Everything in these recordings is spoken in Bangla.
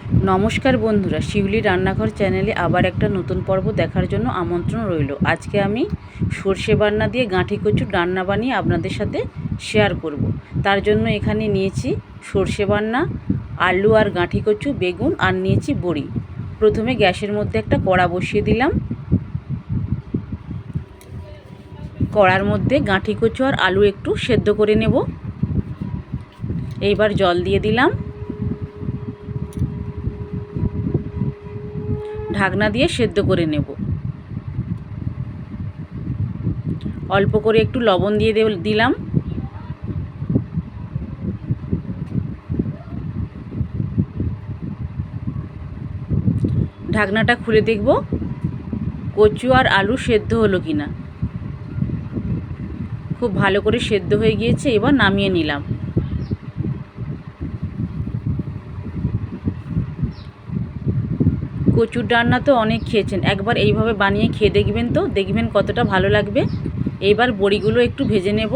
নমস্কার বন্ধুরা, শিউলি রান্নাঘর চ্যানেলে আবার একটা নতুন পর্ব দেখার জন্য আমন্ত্রণ রইল। আজকে আমি সর্ষে বান্না দিয়ে গাঁঠি কচুর রান্না বানিয়ে আপনাদের সাথে শেয়ার করব। তার জন্য এখানে নিয়েছি সর্ষে বান্না, আলু আর গাঁঠি কচু, বেগুন আর নিয়েছি বড়ি। প্রথমে গ্যাসের মধ্যে একটা কড়া বসিয়ে দিলাম। কড়ার মধ্যে গাঁঠি কচু আর আলু একটু সেদ্ধ করে নেব। এইবার জল দিয়ে দিলাম। ঢাকনা দিয়ে সেদ্ধ করে নেব। অল্প করে একটু লবণ দিয়ে দিলাম। ঢাকনাটা খুলে দেখব কচু আর আলু সেদ্ধ হলো কিনা। খুব ভালো করে সেদ্ধ হয়ে গিয়েছে। এবার নামিয়ে নিলাম। কচুর ডান্না তো অনেক খেয়েছেন, একবার এইভাবে বানিয়ে খেয়ে দেখবেন, তো দেখবেন কতটা ভালো লাগবে। এইবার বড়িগুলো একটু ভেজে নেব।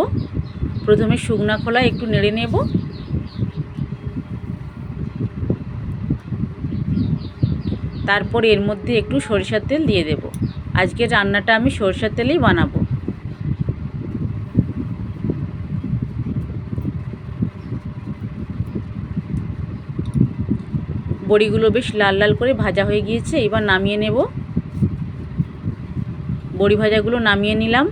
প্রথমে শুকনা খোলায় একটু নেড়ে নেব। তারপর এর মধ্যে একটু সরিষার তেল দিয়ে দেব। আজকের রান্নাটা আমি সরিষার তেলেই বানাবো। বড়িগুলো বেশ লাল লাল করে ভাজা হয়ে গিয়েছে। এবার নামিয়ে নেব। বড়ি ভাজাগুলো নামিয়ে নিলাম।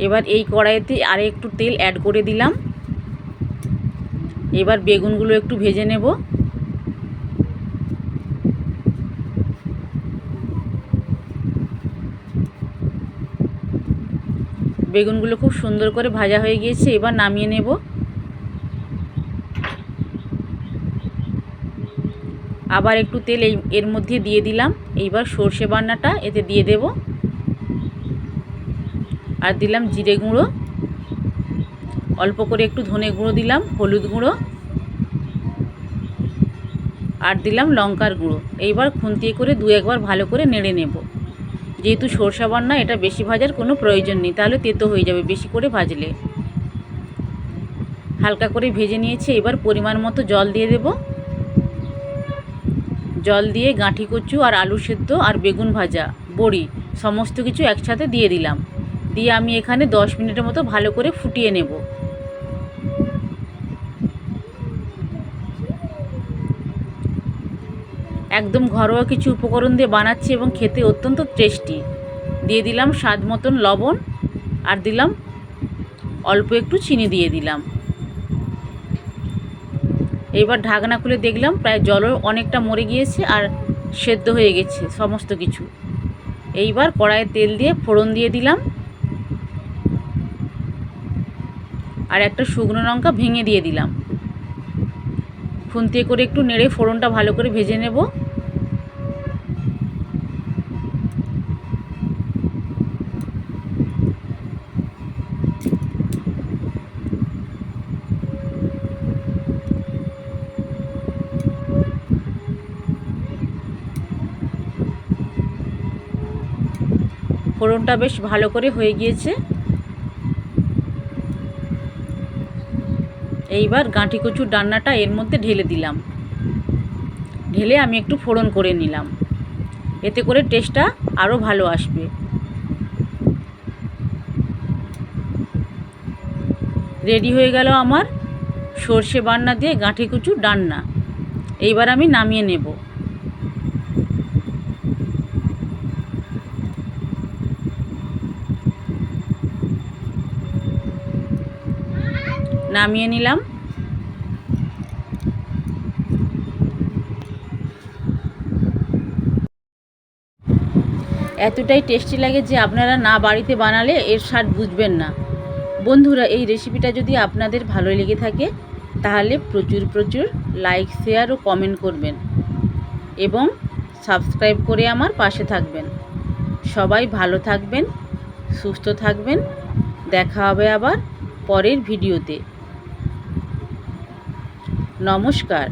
এবার এই কড়াইতে আর একটু তেল অ্যাড করে দিলাম। এবার বেগুনগুলো একটু ভেজে নেব। বেগুনগুলো খুব সুন্দর করে ভাজা হয়ে গিয়েছে। এবার নামিয়ে নেব। আবার একটু তেল এর মধ্যে দিয়ে দিলাম। এইবার সর্ষে বান্নাটা এতে দিয়ে দেব। আর দিলাম জিরে গুঁড়ো, অল্প করে একটু ধনে গুঁড়ো দিলাম, হলুদ গুঁড়ো আর দিলাম লঙ্কার গুঁড়ো। এইবার খুন্তিয়ে করে দু একবার ভালো করে নেড়ে নেব। যেহেতু সরষে বান্না, এটা বেশি ভাজার কোনো প্রয়োজন নেই, তাহলে তেতো হয়ে যাবে বেশি করে ভাজলে। হালকা করে ভেজে নিয়েছি। এবার পরিমাণ মতো জল দিয়ে দেব। জল দিয়ে গাঁঠি কচু আর আলু সেদ্ধ আর বেগুন ভাজা, বড়ি সমস্ত কিছু একসাথে দিয়ে দিলাম। দিয়ে আমি এখানে 10 মিনিটের মতো ভালো করে ফুটিয়ে নেব। একদম ঘরোয়া কিছু উপকরণ দিয়ে বানাচ্ছি এবং খেতে অত্যন্ত টেস্টি। দিয়ে দিলাম স্বাদ মতন লবণ আর দিলাম অল্প একটু চিনি দিয়ে দিলাম। এইবার ঢাকনা খুলে দেখলাম প্রায় জলও অনেকটা মরে গিয়েছে আর সেদ্ধ হয়ে গেছে সমস্ত কিছু। এইবার কড়াইয়ে তেল দিয়ে ফোড়ন দিয়ে দিলাম আর একটা শুকনো লঙ্কা ভেঙে দিয়ে দিলাম। খুন্তিয়ে করে একটু নেড়ে ফোড়নটা ভালো করে ভেজে নেব। ফোড়নটা বেশ ভালো করে হয়ে গিয়েছে। এইবার গাঁঠি কচুর ডান্নাটা এর মধ্যে ঢেলে দিলাম। ঢেলে আমি একটু ফোড়ন করে নিলাম। এতে করে টেস্টটা আরও ভালো আসবে। রেডি হয়ে গেল আমার সর্ষে বান্না দিয়ে গাঁঠি কচুর ডান্না। এইবার আমি নামিয়ে নেব। নামিয়ে নিলাম। এতটাই টেস্টি লাগে যে আপনারা না বাড়িতে বানালে এর স্বাদ বুঝবেন না। বন্ধুরা, এই রেসিপিটা যদি আপনাদের ভালো লেগে থাকে তাহলে প্রচুর প্রচুর লাইক, শেয়ার ও কমেন্ট করবেন এবং সাবস্ক্রাইব করে আমার পাশে থাকবেন। সবাই ভালো থাকবেন, সুস্থ থাকবেন। দেখা হবে আবার পরের ভিডিওতে। নমস্কার।